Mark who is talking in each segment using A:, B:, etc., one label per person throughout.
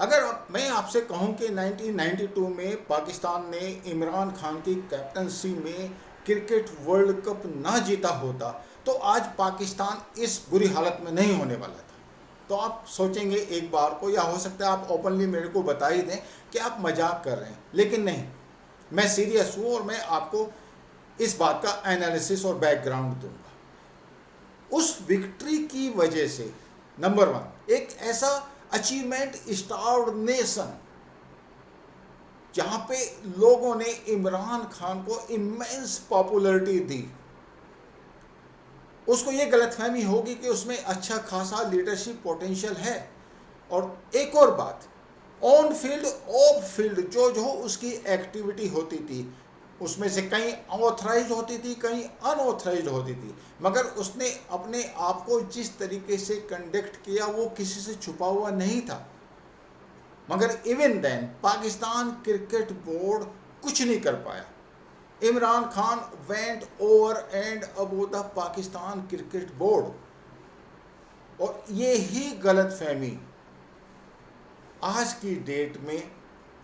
A: अगर मैं आपसे कहूं कि 1992 में पाकिस्तान ने इमरान खान की कैप्टनसी में क्रिकेट वर्ल्ड कप ना जीता होता तो आज पाकिस्तान इस बुरी हालत में नहीं होने वाला था। तो आप सोचेंगे एक बार को, या हो सकता है आप ओपनली मेरे को बता ही दें कि आप मजाक कर रहे हैं, लेकिन नहीं, मैं सीरियस हूं और मैं आपको इस बात का एनालिसिस और बैकग्राउंड दूंगा। उस विक्ट्री की वजह से नंबर वन, एक ऐसा अचीवमेंट स्टार्ड नेशन जहां पे लोगों ने इमरान खान को इमेंस पॉपुलैरिटी दी, उसको ये गलतफहमी होगी कि उसमें अच्छा खासा लीडरशिप पोटेंशियल है। और एक और बात, ऑन फील्ड ऑफ फील्ड जो जो उसकी एक्टिविटी होती थी उसमें से कहीं ऑथराइज होती थी, कहीं अनऑथराइज होती थी, मगर उसने अपने आप को जिस तरीके से कंडक्ट किया वो किसी से छुपा हुआ नहीं था। मगर even then Pakistan cricket board कुछ नहीं कर पाया। Imran Khan went over and above the Pakistan cricket board. और ये ही गलतफहमी आज की डेट में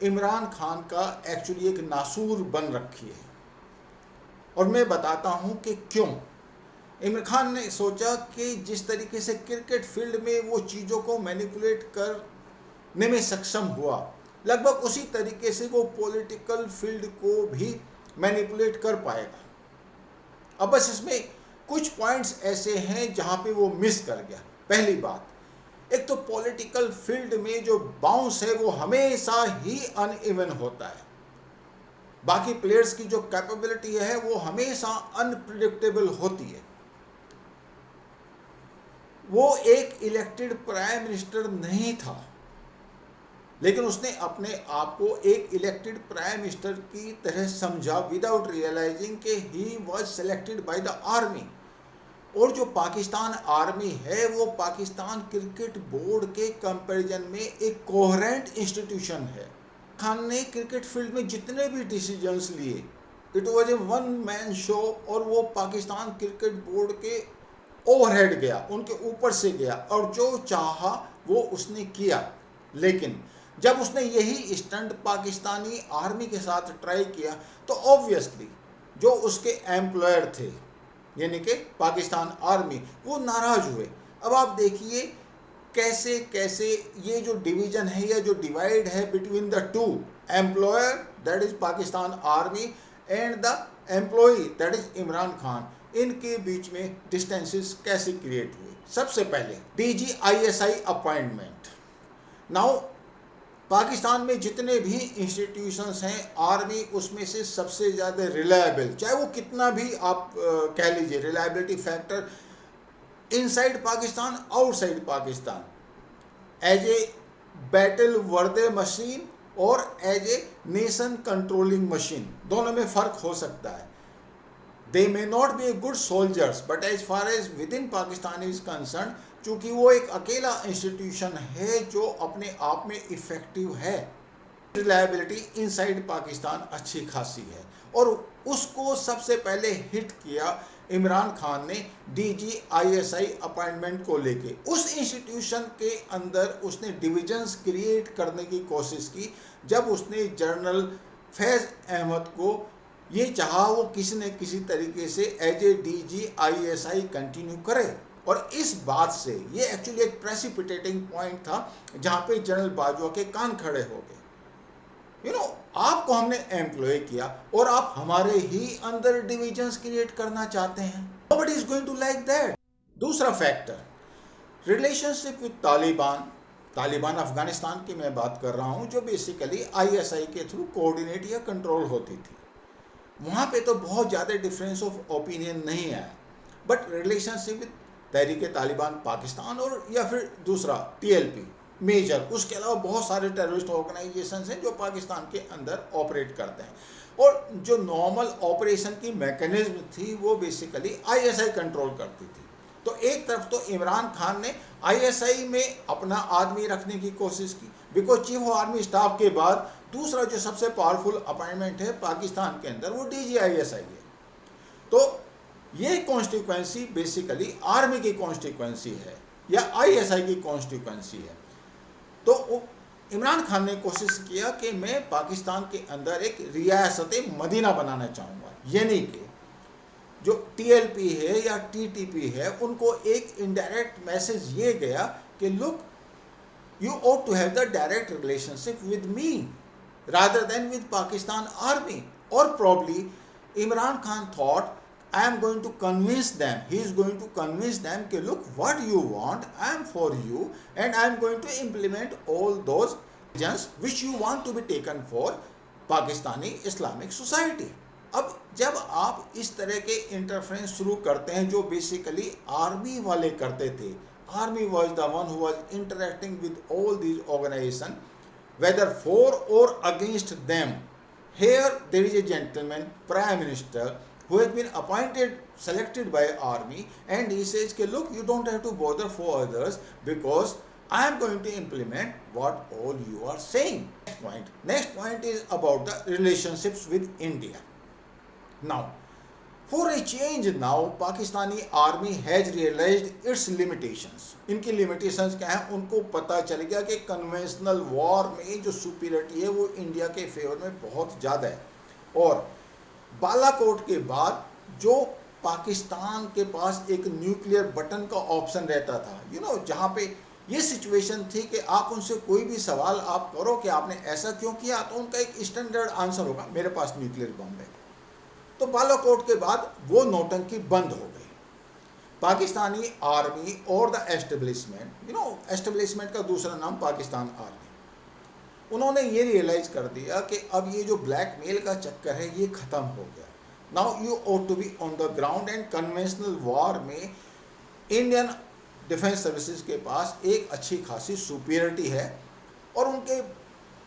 A: इमरान खान का एक्चुअली एक नासूर बन रखी है। और मैं बताता हूं कि क्यों। इमरान खान ने सोचा कि जिस तरीके से क्रिकेट फील्ड में वो चीज़ों को मैनिपुलेट करने में सक्षम हुआ, लगभग उसी तरीके से वो पॉलिटिकल फील्ड को भी मैनिपुलेट कर पाएगा। अब बस इसमें कुछ पॉइंट्स ऐसे हैं जहां पे वो मिस कर गया। पहली बात, एक तो पॉलिटिकल फील्ड में जो बाउंस है वो हमेशा ही अनइवन होता है। बाकी प्लेयर्स की जो कैपेबिलिटी है वो हमेशा अनप्रिडिक्टेबल होती है। वो एक इलेक्टेड प्राइम मिनिस्टर नहीं था, लेकिन उसने अपने आप को एक इलेक्टेड प्राइम मिनिस्टर की तरह समझा विदाउट रियलाइजिंग कि he was selected by the army. और जो पाकिस्तान आर्मी है वो पाकिस्तान क्रिकेट बोर्ड के कंपैरिजन में एक कोहेरेंट इंस्टीट्यूशन है। खान ने क्रिकेट फील्ड में जितने भी डिसीजंस लिए, it was a one man show, और वो पाकिस्तान क्रिकेट बोर्ड के ओवरहेड गया, उनके ऊपर से गया, और जो चाहा वो उसने किया। लेकिन जब उसने यही स्टंट पाकिस्तानी आर्मी के साथ ट्राई किया तो ऑब्वियसली जो उसके एम्प्लॉयर थे यानी कि पाकिस्तान आर्मी, वो नाराज हुए। अब आप देखिए कैसे कैसे ये जो डिवीजन है या जो डिवाइड है between the to, employer that is Pakistan army and the employee that is Imran Khan, इनके बीच में डिस्टेंसेस कैसे क्रिएट हुए। सबसे पहले DGISI अपॉइंटमेंट। नाउ पाकिस्तान में जितने भी इंस्टीट्यूशंस हैं, आर्मी उसमें से सबसे ज़्यादा रिलायबल, चाहे वो कितना भी आप कह लीजिए reliability factor inside Pakistan outside Pakistan, as a battle worthy machine or as a nation controlling machine, दोनों में फ़र्क हो सकता है। They may not be a good soldiers but as far as within Pakistan is concern, चूँकि वो एक अकेला इंस्टीट्यूशन है जो अपने आप में इफ़ेक्टिव है, रिलायबिलिटी इनसाइड पाकिस्तान अच्छी खासी है। और उसको सबसे पहले हिट किया इमरान खान ने DGISI अपॉइंटमेंट को लेके। उस इंस्टीट्यूशन के अंदर उसने डिविजन्स क्रिएट करने की कोशिश की। जब उसने जनरल फैज़ अहमद को ये चाहा वो किसी न किसी तरीके से एज ए DGISI कंटिन्यू करे, और इस बात से ये एक्चुअली एक प्रेसिपिटेटिंग पॉइंट था जहाँ पे जनरल बाजवा के कान खड़े हो गए। आपको हमने एम्प्लॉय किया और आप हमारे ही अंदर डिविजन्स क्रिएट करना चाहते हैं। Nobody is going to like that. दूसरा factor, relationship with Taliban Afghanistan की मैं बात कर रहा हूं, जो बेसिकली ISI के थ्रू कोऑर्डिनेट या कंट्रोल होती थी। वहां पे तो बहुत ज़्यादा डिफरेंस ऑफ ओपिनियन नहीं आया, बट रिलेशनशिप विद तहरीक तालिबान पाकिस्तान और या फिर दूसरा TLP मेजर, उसके अलावा बहुत सारे टेररिस्ट ऑर्गेनाइजेशन हैं जो पाकिस्तान के अंदर ऑपरेट करते हैं। और जो नॉर्मल ऑपरेशन की मैकेनिज्म थी वो बेसिकली ISI कंट्रोल करती थी। तो एक तरफ तो इमरान खान ने ISI में अपना आदमी रखने की कोशिश की, because chief of army staff के बाद दूसरा जो सबसे पावरफुल अपॉइंटमेंट है पाकिस्तान के अंदर वो DGISI है। तो ये कॉन्स्टिट्यूएंसी बेसिकली आर्मी की कॉन्स्टिट्यूएंसी है या ISI की कॉन्स्टिट्यूएंसी है। तो इमरान खान ने कोशिश किया कि मैं पाकिस्तान के अंदर एक रियासत मदीना बनाना चाहूँगा, यानी कि जो टीएलपी है या टीटीपी है उनको एक इनडायरेक्ट मैसेज ये गया कि look, you ought to have the direct relationship with me rather than with Pakistan army. Or probably Imran Khan thought, I am going to convince them, he is going to convince them कि look, what you want, I am for you and I am going to implement all those decisions which you want to be taken for Pakistani Islamic Society. अब जब आप इस तरह के interference शुरू करते हैं जो बेसिकली आर्मी वाले करते थे, Army was the one who was interacting with all these organizations, whether for or against them. Here there is a gentleman, Prime Minister, who has been appointed, selected by Army, and he says, look, you don't have to bother for others because I am going to implement what all you are saying. Next point is about the relationships with India. Now, for a change now, Pakistani army has realized its limitations. इनकी limitations क्या है? उनको पता चल गया कि conventional war में जो superiority है वो इंडिया के फेवर में बहुत ज़्यादा है, और बालाकोट के बाद जो पाकिस्तान के पास एक न्यूक्लियर बटन का ऑप्शन रहता था, जहाँ पे ये सिचुएशन थी कि आप उनसे कोई भी सवाल आप करो कि आपने ऐसा क्यों किया, तो उनका एक स्टैंडर्ड आंसर होगा, मेरे पास न्यूक्लियर बम है। तो बालाकोट के बाद वो नौटंकी बंद हो गई। पाकिस्तानी आर्मी और द एस्टेब्लिशमेंट, एस्टेब्लिशमेंट का दूसरा नाम पाकिस्तान आर्मी, उन्होंने ये रियलाइज कर दिया कि अब ये जो ब्लैकमेल का चक्कर है ये ख़त्म हो गया। Now you ought to be on the ground, and conventional war में इंडियन डिफेंस सर्विसेज के पास एक अच्छी खासी सुपीरियरिटी है, और उनके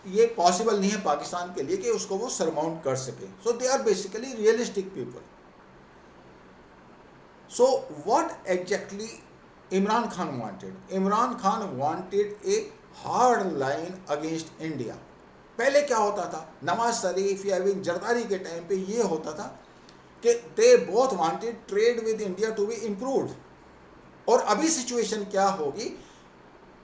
A: ये पॉसिबल नहीं है पाकिस्तान के लिए कि उसको वो सरमाउंट कर सके। So they are basically realistic people. So what exactly Imran Khan wanted? Imran Khan wanted a hard line against India. पहले क्या होता था, नवाज शरीफ या इवन जरदारी के टाइम पे ये होता था कि they both wanted trade with India to be improved, और अभी सिचुएशन क्या होगी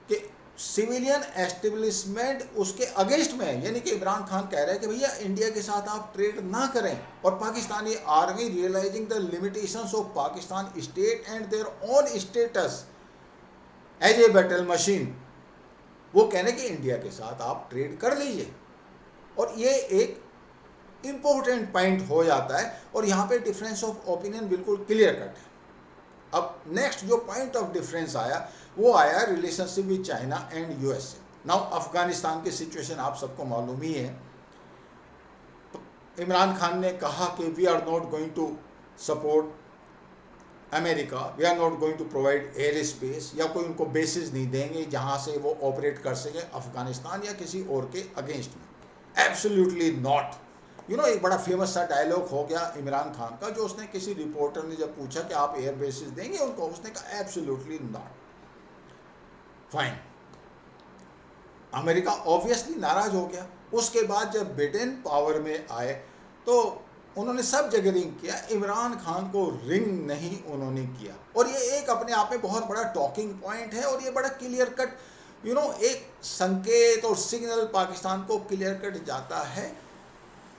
A: कि सिविलियन एस्टेब्लिशमेंट उसके अगेंस्ट में है, यानी कि इमरान खान कह रहे हैं कि भैया इंडिया के साथ आप ट्रेड ना करें, और Pakistani army realising the limitations of Pakistan state and their own status as a battle machine, वो कहने कि इंडिया के साथ आप ट्रेड कर लीजिए। और ये एक इम्पोर्टेंट पॉइंट हो जाता है, और यहाँ पे डिफरेंस ऑफ ओपिनियन बिल्कुल क्लियर कट है। अब नेक्स्ट जो पॉइंट ऑफ डिफरेंस आया वो आया relationship with China and USA. Now Afghanistan की सिचुएशन आप सबको मालूम ही है। इमरान खान ने कहा कि we are not going to support America, we are not going to provide air space, या कोई उनको बेसिस नहीं देंगे जहां से वो ऑपरेट कर सके अफगानिस्तान या किसी और के अगेंस्ट में। Absolutely not. एक बड़ा फेमस सा डायलॉग हो गया इमरान खान का, जो उसने किसी रिपोर्टर ने जब पूछा कि आप एयर बेसिस देंगे उनको, उसने कहा absolutely not. Fine. America obviously नाराज हो गया। उसके बाद जब बिडेन पावर में आए तो उन्होंने सब जगह रिंग किया, इमरान खान को रिंग नहीं उन्होंने किया, और ये एक अपने आप में बहुत बड़ा टॉकिंग पॉइंट है, और ये बड़ा क्लियर कट एक संकेत और सिग्नल पाकिस्तान को क्लियर कट जाता है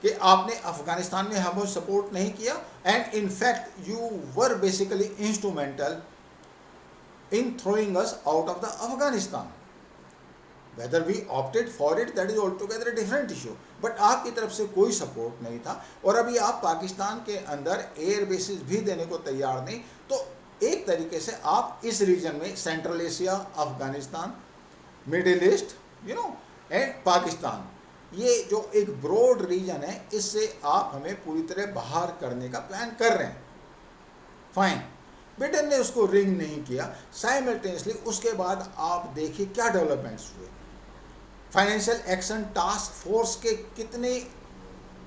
A: कि आपने अफगानिस्तान में हमको सपोर्ट नहीं किया, and in fact you were basically instrumental in throwing us out of the Afghanistan. Whether we opted for it, that is altogether a different issue. But आपकी तरफ से कोई सपोर्ट नहीं था, और अभी आप पाकिस्तान के अंदर एयर बेसिस भी देने को तैयार नहीं, तो एक तरीके से आप इस रीजन में central Asia, Afghanistan, middle east and Pakistan, ये जो एक ब्रॉड रीजन है, इससे आप हमें पूरी तरह बाहर करने का प्लान कर रहे हैं। फाइन। ब्रिटेन ने उसको रिंग नहीं किया। साइमल्टेनियसली उसके बाद आप देखिए क्या डेवलपमेंट्स हुए। फाइनेंशियल एक्शन टास्क फोर्स के कितने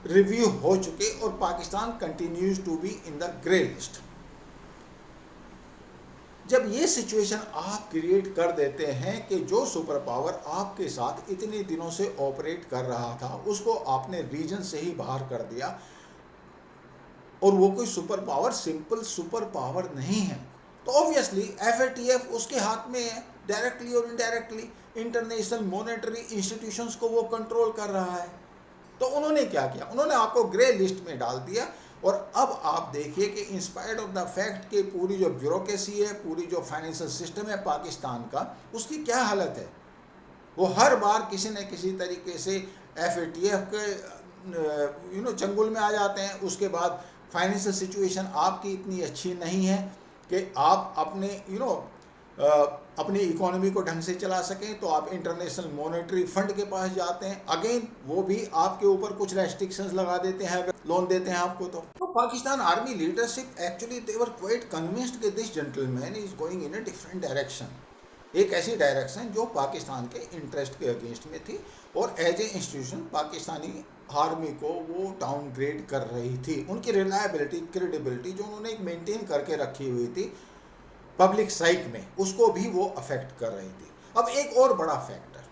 A: रिव्यू हो चुके, और Pakistan continues to be in the grey list. जब ये सिचुएशन आप क्रिएट कर देते हैं कि जो सुपर पावर आपके साथ इतने दिनों से ऑपरेट कर रहा था उसको आपने रीजन से ही बाहर कर दिया, और वो कोई super power simple super power नहीं है, तो ऑब्वियसली FATF उसके हाथ में है, डायरेक्टली और इनडायरेक्टली इंटरनेशनल मॉनेटरी इंस्टीट्यूशंस को वो कंट्रोल कर रहा है। तो उन्होंने क्या किया, उन्होंने आपको ग्रे लिस्ट में डाल दिया। और अब आप देखिए कि इंस्पायर्ड ऑफ द फैक्ट कि पूरी जो ब्यूरोक्रेसी है, पूरी जो फाइनेंशियल सिस्टम है पाकिस्तान का, उसकी क्या हालत है। वो हर बार किसी न किसी तरीके से FATF के चंगुल में आ जाते हैं। उसके बाद फाइनेंशियल सिचुएशन आपकी इतनी अच्छी नहीं है कि आप अपने अपनी इकोनॉमी को ढंग से चला सकें, तो आप इंटरनेशनल मॉनेटरी फंड के पास जाते हैं। अगेन वो भी आपके ऊपर कुछ रेस्ट्रिक्शंस लगा देते हैं अगर लोन देते हैं आपको। तो Pakistan army leadership actually they were quite convinced कि this gentleman is going in a different direction, एक ऐसी डायरेक्शन जो पाकिस्तान के इंटरेस्ट के अगेंस्ट में थी, और as a institution Pakistani army को वो डाउनग्रेड कर रही थी। उनकी रिलायबिलिटी, क्रेडिबिलिटी जो उन्होंने एक मेंटेन करके रखी हुई थी पब्लिक साइक में, उसको भी वो अफेक्ट कर रही थी। अब एक और बड़ा फैक्टर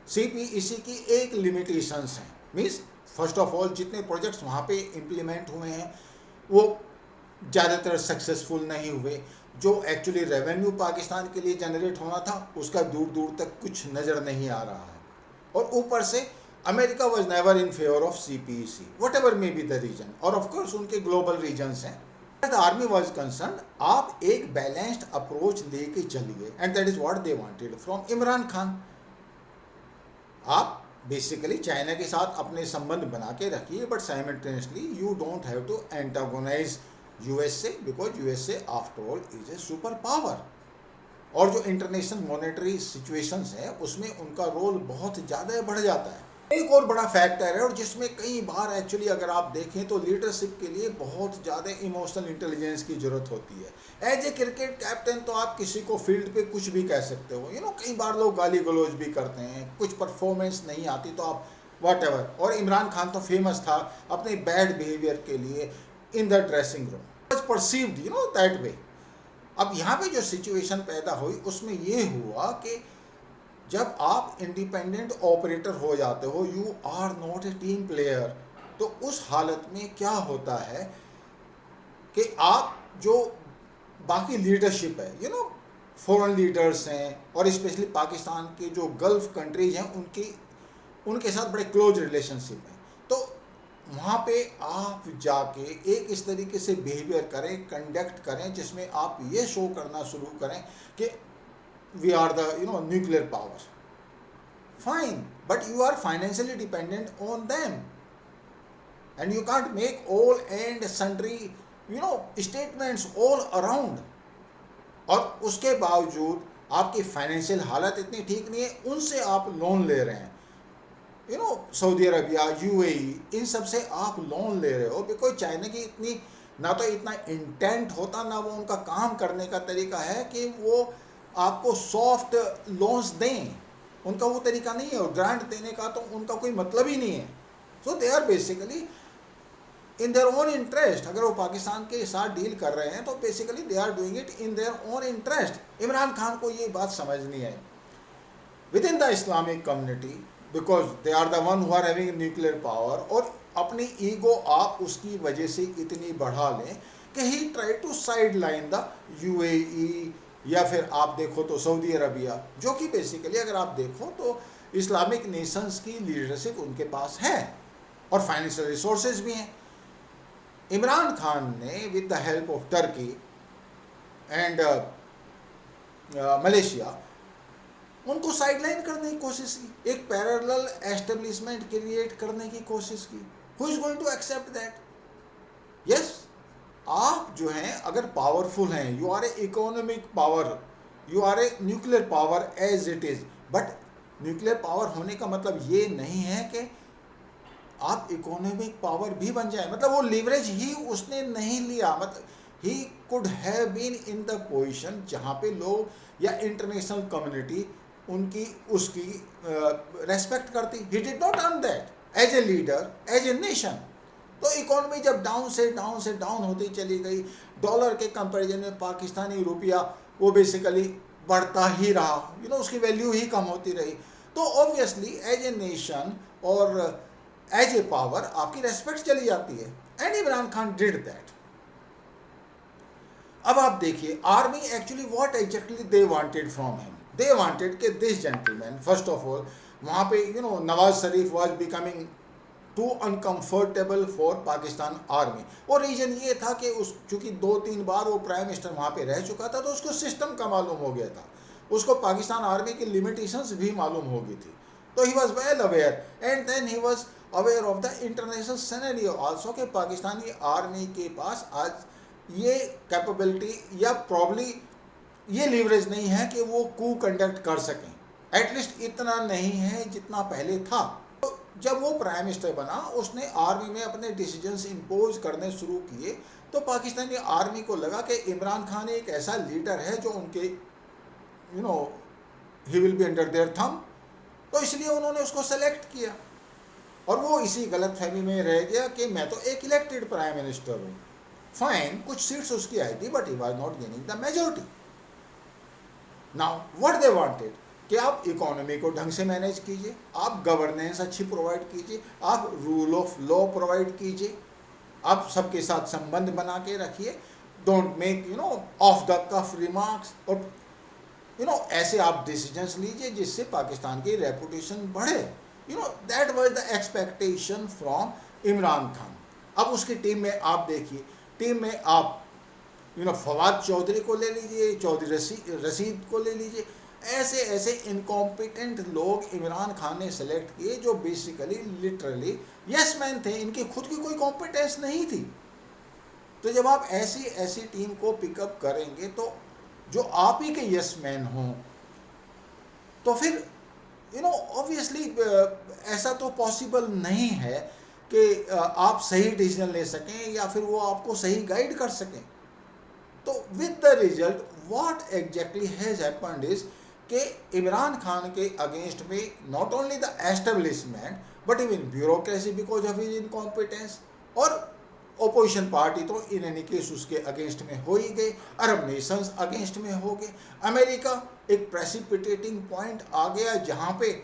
A: CPEC की एक लिमिटेशंस हैं। मीन्स फर्स्ट ऑफ ऑल जितने प्रोजेक्ट्स वहाँ पे इम्प्लीमेंट हुए हैं वो ज़्यादातर सक्सेसफुल नहीं हुए। जो एक्चुअली रेवेन्यू पाकिस्तान के लिए जनरेट होना था उसका दूर दूर तक कुछ नज़र नहीं आ रहा है। और ऊपर से America was never in favour of CPEC, whatever may be the reason, और ऑफकोर्स उनके ग्लोबल रीजन्स हैं। द आर्मी वॉज कंसर्न, आप एक बैलेंस्ड अप्रोच लेके चलिए, and that is what they wanted from Imran Khan. आप बेसिकली चाइना के साथ अपने संबंध बना के रखिए, but simultaneously you don't have to antagonize USA, because USA after all is a super power. और जो इंटरनेशनल मॉनेटरी सिचुएशंस है उसमें उनका रोल बहुत ज़्यादा बढ़ जाता है। एक और बड़ा फैक्टर है, और जिसमें कई बार एक्चुअली अगर आप देखें तो लीडरशिप के लिए बहुत ज़्यादा इमोशनल इंटेलिजेंस की ज़रूरत होती है। एज ए क्रिकेट कैप्टन तो आप किसी को फील्ड पे कुछ भी कह सकते हो, कई बार लोग गाली गलौज भी करते हैं, कुछ परफॉर्मेंस नहीं आती तो आप वॉट एवर। और इमरान खान तो फेमस था अपने बैड बिहेवियर के लिए in the dressing room, perceived that way. अब यहाँ पे जो सिचुएशन पैदा हुई उसमें ये हुआ कि जब आप इंडिपेंडेंट ऑपरेटर हो जाते हो, you are not a team player, तो उस हालत में क्या होता है कि आप जो बाकी लीडरशिप है, फॉरेन लीडर्स हैं, और स्पेशली पाकिस्तान के जो गल्फ कंट्रीज हैं उनके साथ बड़े क्लोज रिलेशनशिप हैं। तो वहाँ पे आप जाके एक इस तरीके से बिहेवियर करें, कंडक्ट करें जिसमें आप ये शो करना शुरू करें कि we are the nuclear power. Fine, but you are financially dependent on them, and you can't make all and sundry statements all around. और उसके बावजूद आपकी फाइनेंशियल हालत इतनी ठीक नहीं है, उनसे आप लोन ले रहे हैं, सऊदी अरबिया, UAE, इन सब से आप लोन ले रहे हो, बिकॉज चाइना की इतनी ना तो इतना इंटेंट होता, ना वो उनका काम करने का तरीका है कि वो आपको सॉफ्ट लोन्स दें। उनका वो तरीका नहीं है, और ग्रांट देने का तो उनका कोई मतलब ही नहीं है। So they are basically in their own interest. अगर वो पाकिस्तान के साथ डील कर रहे हैं तो basically they are doing it in their own interest. Imran Khan को ये बात समझ नहीं आई within the Islamic community, because they are the one who are having nuclear power, और अपनी ईगो आप उसकी वजह से इतनी बढ़ा लें कि he try to sideline the UAE, या फिर आप देखो तो सऊदी अरबिया, जो कि बेसिकली अगर आप देखो तो इस्लामिक नेशंस की लीडरशिप उनके पास है और फाइनेंशियल रिसोर्सेज भी हैं। इमरान खान ने with the help of Turkey and Malaysia उनको साइडलाइन करने की कोशिश की, एक पैरेलल एस्टेब्लिशमेंट क्रिएट करने की कोशिश की। Who is going to accept that? Yes, आप जो हैं अगर पावरफुल हैं, you are a economic power, you are a nuclear power as it is, but nuclear power होने का मतलब ये नहीं है कि आप इकोनॉमिक पावर भी बन जाए। मतलब वो लीवरेज ही उसने नहीं लिया, मतलब he could have been in the position जहाँ पे लोग या इंटरनेशनल कम्युनिटी उनकी उसकी रेस्पेक्ट करती। He did not earn that as a leader, as a nation. तो इकोनॉमी जब डाउन से डाउन होती चली गई, डॉलर के कंपैरिजन में पाकिस्तानी रुपया वो बेसिकली बढ़ता ही रहा, उसकी वैल्यू ही कम होती रही। तो obviously as a nation or as a power आपकी रेस्पेक्ट चली जाती है, and Imran Khan did that. अब आप देखिए army actually what exactly they wanted from him, they wanted के this gentleman first of all, वहाँ पे Nawaz Sharif was becoming too uncomfortable for Pakistan army. और रीजन ये था कि उस चूंकि 2-3 बार वो प्राइम मिनिस्टर वहाँ पे रह चुका था, तो उसको सिस्टम का मालूम हो गया था, उसको पाकिस्तान आर्मी की लिमिटेशंस भी मालूम हो गई थी। तो he was well aware and then he was aware of the international scenario also कि पाकिस्तानी आर्मी के पास आज ये कैपेबिलिटी या प्रॉब्ली ये लीवरेज नहीं है कि वो कू कंडक्ट कर सकें, एटलीस्ट इतना नहीं है जितना पहले था। तो जब वो प्राइम मिनिस्टर बना, उसने आर्मी में अपने डिसीजंस इम्पोज करने शुरू किए, तो पाकिस्तानी आर्मी को लगा कि इमरान खान एक ऐसा लीडर है जो उनके he will be under their thumb, तो इसलिए उन्होंने उसको सेलेक्ट किया। और वो इसी गलत फहमी में रह गया कि मैं तो एक इलेक्टेड प्राइम मिनिस्टर हूँ। फाइन, कुछ सीट्स उसकी आई थी, but he was not gaining the majority. Now what they wanted कि आप इकोनॉमी को ढंग से मैनेज कीजिए, आप गवर्नेंस अच्छी प्रोवाइड कीजिए, आप रूल ऑफ लॉ प्रोवाइड कीजिए, आप सबके साथ संबंध बना के रखिए, don't make off the cuff remarks, और ऐसे आप डिसीजंस लीजिए जिससे पाकिस्तान की रेपुटेशन बढ़े। That was the expectation from Imran Khan. अब उसकी टीम में आप देखिए, टीम में आप फवाद चौधरी को ले लीजिए, चौधरी रशीद को ले लीजिए, ऐसे ऐसे इनकॉम्पिटेंट लोग इमरान खान ने सेलेक्ट किए जो बेसिकली लिटरली यस मैन थे, इनकी खुद की कोई कॉम्पिटेंस नहीं थी। तो जब आप ऐसी ऐसी टीम को पिकअप करेंगे तो जो आप ही के यस मैन हों, तो फिर ऑब्वियसली ऐसा तो पॉसिबल नहीं है कि आप सही डिसीजन ले सकें या फिर वो आपको सही गाइड कर सकें। तो with the result what exactly has happened is कि इमरान खान के अगेंस्ट में not only the establishment but even bureaucracy because of his incompetence, और ओपोजिशन पार्टी तो इन एनी केस उसके अगेंस्ट में हो ही गए, अरब नेशंस अगेंस्ट में हो गए, अमेरिका एक प्रेसिपिटेटिंग पॉइंट आ गया जहाँ पे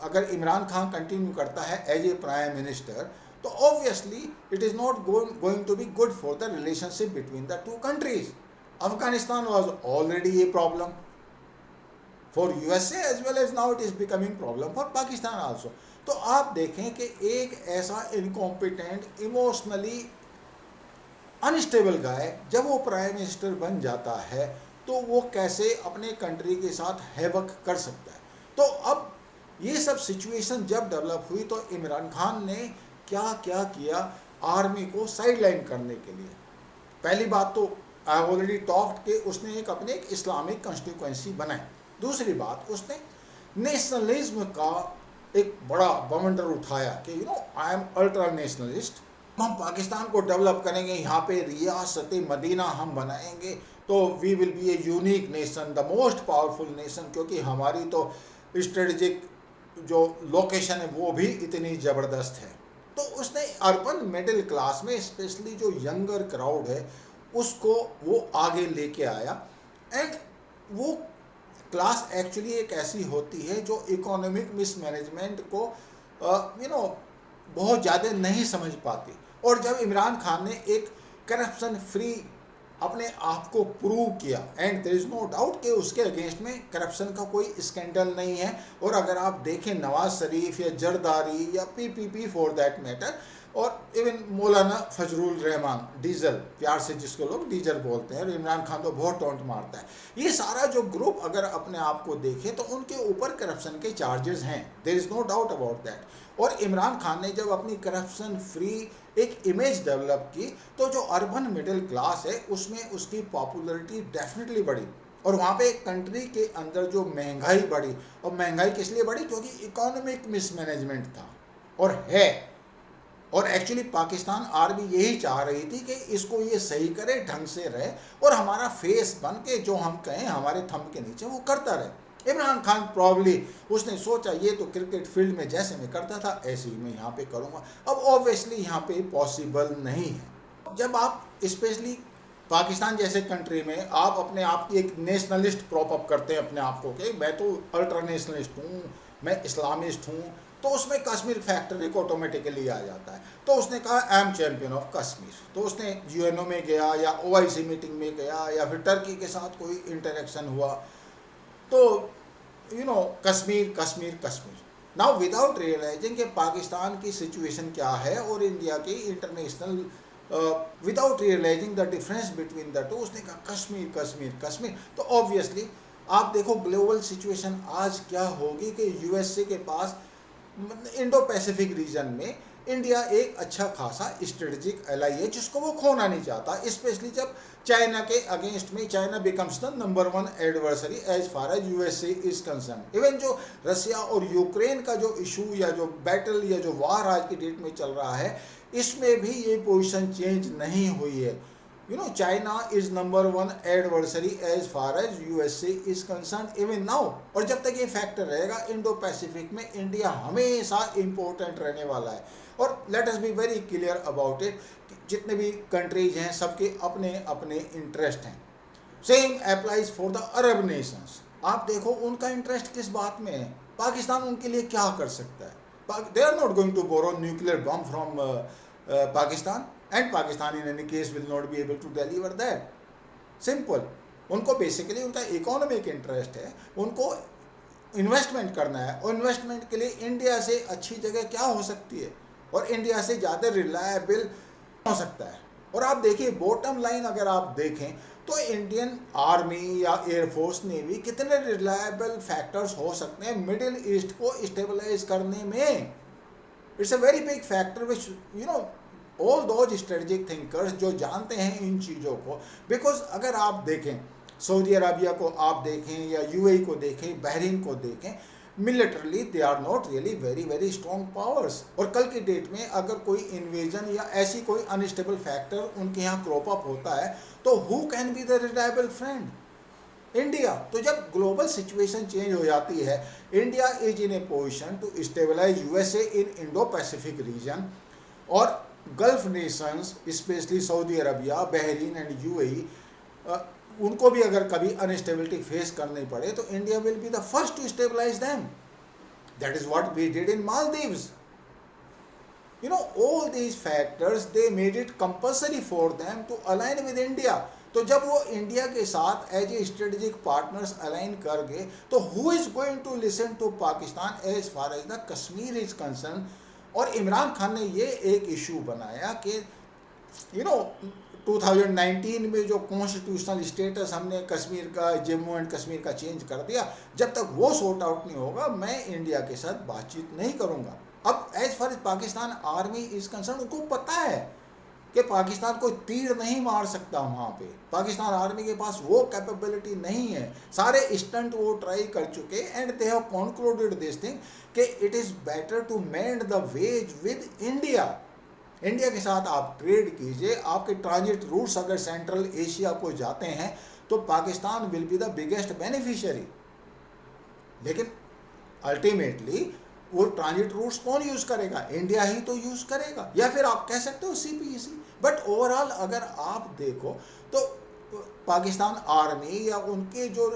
A: अगर इमरान खान कंटिन्यू करता है एज ए प्राइम मिनिस्टर तो obviously it is not going to be good for the relationship between the two countries. Afghanistan was already a problem for USA as well as now it is becoming problem for Pakistan also. तो आप देखें कि एक ऐसा incompetent emotionally unstable गाय जब वो prime minister बन जाता है तो वो कैसे अपने कंट्री के साथ हैवक कर सकता है। तो अब ये सब सिचुएशन जब डेवलप हुई तो इमरान खान ने क्या क्या किया आर्मी को साइडलाइन करने के लिए। पहली बात तो आई ऑलरेडी टॉक्ड कि उसने अपने एक इस्लामिक कॉन्स्टिट्यूएंसी बनाई। दूसरी बात, उसने नेशनलिज्म का एक बड़ा बवंडर उठाया कि आई एम अल्ट्रा नेशनलिस्ट, हम पाकिस्तान को डेवलप करेंगे, यहाँ पे रियासत मदीना हम बनाएंगे तो we will be a unique nation, the most powerful nation, क्योंकि हमारी तो स्ट्रेटजिक जो लोकेशन है वो भी इतनी ज़बरदस्त है। तो उसने अर्बन मिडिल क्लास में स्पेशली जो यंगर क्राउड है उसको वो आगे लेके आया। एंड वो क्लास एक्चुअली एक ऐसी होती है जो इकोनॉमिक मिसमैनेजमेंट को बहुत ज़्यादा नहीं समझ पाती। और जब इमरान खान ने एक करप्शन फ्री अपने आप को प्रूव किया, and there is no doubt कि उसके अगेंस्ट में करप्शन का कोई स्कैंडल नहीं है। और अगर आप देखें नवाज शरीफ या जरदारी या पीपीपी फॉर दैट मैटर, और इवन मौलाना फजरुल रहमान डीजल, प्यार से जिसको लोग डीजल बोलते हैं, और इमरान खान तो बहुत टोंट मारता है, ये सारा जो ग्रुप अगर अपने आप को देखे तो उनके ऊपर करप्शन के चार्जेस हैं, there is no doubt about that. और इमरान खान ने जब अपनी करप्शन फ्री एक इमेज डेवलप की तो जो अर्बन मिडिल क्लास है उसमें उसकी पॉपुलैरिटी डेफिनेटली बढ़ी। और वहाँ पे एक कंट्री के अंदर जो महंगाई बढ़ी, और महंगाई किस लिए बढ़ी, क्योंकि इकोनॉमिक मिसमैनेजमेंट था और है। और एक्चुअली पाकिस्तान आर्मी यही चाह रही थी कि इसको ये सही करे, ढंग से रहे, और हमारा फेस बन के जो हम कहें हमारे थंब के नीचे वो करता रहे। इमरान खान प्रॉब्ली उसने सोचा ये तो क्रिकेट फील्ड में जैसे मैं करता था ऐसे ही मैं यहाँ पे करूँगा। अब ऑब्वियसली यहाँ पे पॉसिबल नहीं है। जब आप स्पेशली पाकिस्तान जैसे कंट्री में आप अपने आप की एक नेशनलिस्ट प्रॉप अप करते हैं अपने आप को कि मैं तो अल्ट्रा नेशनलिस्ट हूँ, मैं इस्लामिस्ट हूँ, तो उसमें कश्मीर फैक्टर एक ऑटोमेटिकली आ जाता है। तो उसने कहा I am champion of Kashmir. तो उसने यूएनओ में गया या ओआईसी मीटिंग में गया या फिर टर्की के साथ कोई इंटरेक्शन हुआ, तो Kashmir Kashmir Kashmir. Now without realising कि पाकिस्तान की सिचुएशन क्या है और इंडिया की international, without realising the difference between the two, उसने कहा कश्मीर कश्मीर कश्मीर। तो ऑब्वियसली आप देखो ग्लोबल सिचुएशन आज क्या होगी कि यूएसए के पास इंडो पैसिफिक रीजन में इंडिया एक अच्छा खासा स्ट्रेटेजिक एलाई है जिसको वो खोना नहीं चाहता, स्पेशली जब चाइना के अगेंस्ट में China becomes the number 1 adversary as far as USA is concern. Even जो रसिया और यूक्रेन का जो इशू या जो बैटल या जो वार आज की डेट में चल रहा है, इसमें भी ये पोजीशन चेंज नहीं हुई है। China is number 1 adversary as far as USA is concern even now. और जब तक ये फैक्टर रहेगा इंडो पैसिफिक में इंडिया हमेशा इंपॉर्टेंट रहने वाला है। और let us be very clear about it, जितने भी कंट्रीज हैं सबके अपने अपने इंटरेस्ट हैं। Same applies for the Arab nations. आप देखो उनका इंटरेस्ट किस बात में है, पाकिस्तान उनके लिए क्या कर सकता है। They are not going to borrow nuclear bomb from Pakistan, and Pakistan in any case will not be able to deliver that. Simple. उनको बेसिकली उनका इकोनॉमिक इंटरेस्ट है, उनको इन्वेस्टमेंट करना है, और इन्वेस्टमेंट के लिए इंडिया से अच्छी जगह क्या हो सकती है और इंडिया से ज़्यादा रिलायबल हो सकता है। और आप देखिए बॉटम लाइन अगर आप देखें तो इंडियन आर्मी या एयरफोर्स नेवी कितने रिलायबल फैक्टर्स हो सकते हैं मिडिल ईस्ट को स्टेबलाइज करने में। It's a very big factor which all those strategic thinkers जो जानते हैं इन चीज़ों को। बिकॉज अगर आप देखें सऊदी अरबिया को आप देखें या यूएई को देखें, बहरीन को देखें, militarily they are not really very very strong powers. और कल की डेट में अगर कोई इन्वेजन या ऐसी कोई अनस्टेबल फैक्टर उनके यहाँ क्रॉप अप होता है तो who can be the reliable friend? India. तो जब ग्लोबल सिचुएशन चेंज हो जाती है, India is in a position to stabilize USA in Indo Pacific region, और gulf nations specially Saudi Arabia, Bahrain and UAE, उनको भी अगर कभी अनस्टेबिलिटी फेस करनी पड़े तो India will be the first to stabilize them. That is what we did in Maldives. All these factors they made it compulsory for them to align with India. तो जब वो इंडिया के साथ as a strategic partners align कर गए तो who is going to listen to Pakistan as far as the Kashmir is concern. और इमरान खान ने ये एक इशू बनाया कि 2019 में जो कॉन्स्टिट्यूशनल स्टेटस हमने कश्मीर का, जम्मू एंड कश्मीर का चेंज कर दिया, जब तक वो सॉर्ट आउट नहीं होगा मैं इंडिया के साथ बातचीत नहीं करूंगा। अब as far as Pakistan army is concern, उनको पता है कि पाकिस्तान कोई तीर नहीं मार सकता वहाँ पे, पाकिस्तान आर्मी के पास वो कैपेबिलिटी नहीं है। सारे स्टंट वो ट्राई कर चुके and they have concluded this thing कि it is better to mend the ways with India. India के साथ आप ट्रेड कीजिए, आपके ट्रांजिट रूट्स अगर सेंट्रल एशिया को जाते हैं तो Pakistan will be the biggest beneficiary. लेकिन अल्टीमेटली वो ट्रांजिट रूट्स कौन यूज़ करेगा? इंडिया ही तो यूज़ करेगा, या फिर आप कह सकते हो सीपीईसी। बट ओवरऑल अगर आप देखो तो पाकिस्तान आर्मी या उनके जो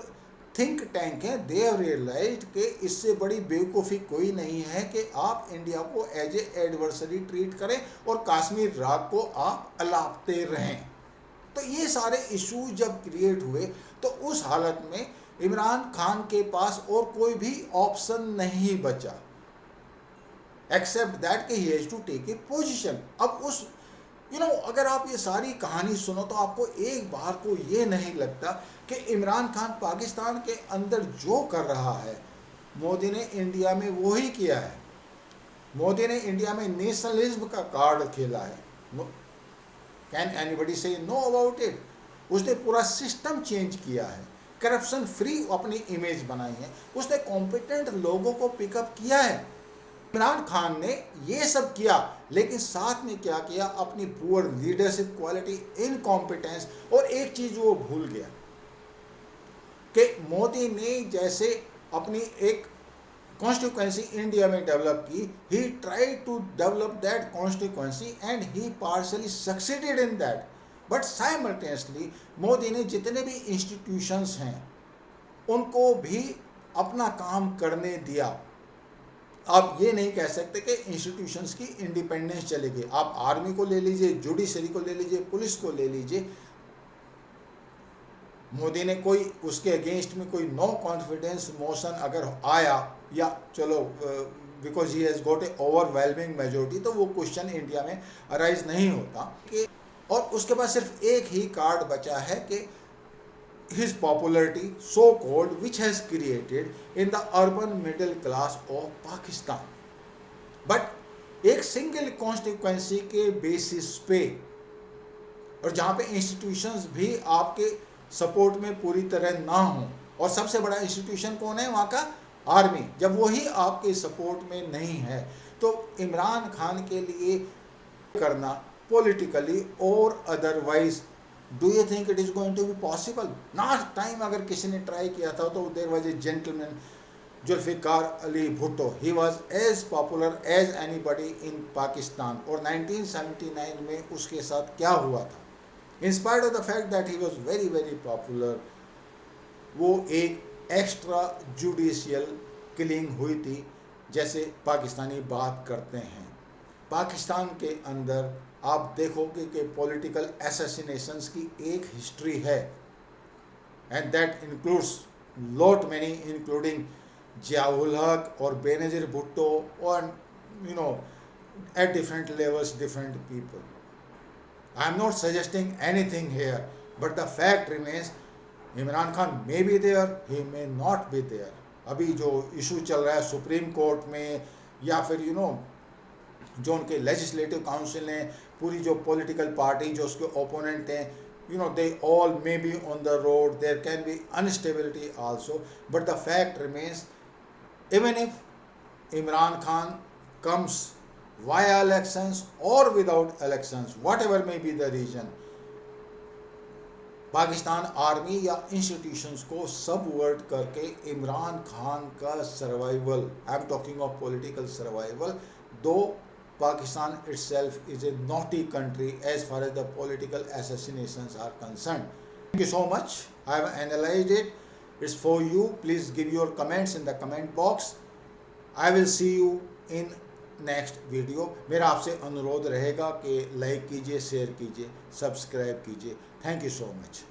A: थिंक टैंक हैं दे हैव रियलाइज्ड कि इससे बड़ी बेवकूफ़ी कोई नहीं है कि आप इंडिया को एज ए एडवर्सरी ट्रीट करें और कश्मीर राग को आप अलापते रहें। तो ये सारे इशू जब क्रिएट हुए तो उस हालत में इमरान खान के पास और कोई भी ऑप्शन नहीं बचा एक्सेप्ट दैट कि he has to take a position. अब उस अगर आप ये सारी कहानी सुनो तो आपको एक बार को ये नहीं लगता कि इमरान खान पाकिस्तान के अंदर जो कर रहा है मोदी ने इंडिया में वो ही किया है। मोदी ने इंडिया में नेशनलिज्म का कार्ड खेला है। कैन एनीबडी से नो अबाउट इट? उसने पूरा सिस्टम चेंज किया है, करप्शन फ्री अपनी इमेज बनाई है, उसने कॉम्पिटेंट लोगों को पिकअप किया है। इमरान खान ने ये सब किया, लेकिन साथ में क्या किया? अपनी पुअर लीडरशिप क्वालिटी, इनकॉम्पिटेंस, और एक चीज वो भूल गया कि मोदी ने जैसे अपनी एक कॉन्स्टिट्यूएंसी इंडिया में डेवलप की, he tried to develop that constituency and he partially succeeded in that. But simultaneously Modi ने जितने भी इंस्टीट्यूशंस हैं उनको भी अपना काम करने दिया। आप ये नहीं कह सकते कि इंस्टीट्यूशंस की इंडिपेंडेंस चली गई। आप आर्मी को ले लीजिए, जुडिशरी को ले लीजिए, पुलिस को ले लीजिए, मोदी ने कोई उसके अगेंस्ट में कोई नो कॉन्फिडेंस मोशन अगर आया, या चलो because he has got a overwhelming majority, तो वो क्वेश्चन इंडिया में अराइज नहीं होता कि, और उसके बाद सिर्फ एक ही कार्ड बचा है कि his popularity so called which has created in the urban middle class of Pakistan, but एक सिंगल कॉन्स्टिट्यूएंसी के बेसिस पे, और जहाँ पे इंस्टीट्यूशंस भी आपके सपोर्ट में पूरी तरह ना हो, और सबसे बड़ा इंस्टीट्यूशन कौन है वहाँ का, आर्मी, जब वही आपके सपोर्ट में नहीं है, तो इमरान खान के लिए करना पॉलिटिकली और otherwise, do you think it is going to be possible? Last time अगर किसी ने ट्राई किया था तो there was a gentleman Zulfikar Ali Bhutto, he was as popular as anybody in Pakistan, और 1979 में उसके साथ क्या हुआ था, in spite of the fact that he was very very popular, वो एक एक्स्ट्रा जुडिशियल किलिंग हुई थी, जैसे पाकिस्तानी बात करते हैं। पाकिस्तान के अंदर आप देखोगे कि पॉलिटिकल असैसिनेशंस की एक हिस्ट्री है, and that includes lot many, including Ziaul हक और बेनजीर भुट्टो, और you know at different levels, different people. I am not suggesting anything here, but the fact remains, Imran Khan may be there, he may not be there. अभी जो issue चल रहा है supreme court में, या फिर जो उनके लेजिस्लेटिव काउंसिल हैं, पूरी जो पॉलिटिकल पार्टी जो उसके ओपोनेंट हैं, they all may be on the road, there can be instability also, but the fact remains, even if Imran Khan comes via elections or without elections, whatever may be the reason, Pakistan army या institutions को subvert करके इमरान खान का survival, I am talking of political survival, दो Pakistan itself is a naughty country as far as the political assassinations are concerned. Thank you so much. I have analyzed it. It's for you. Please give your comments in the comment box. I will see you in next video. मेरा आपसे अनुरोध रहेगा कि like कीजिए, share कीजिए, subscribe कीजिए। Thank you so much.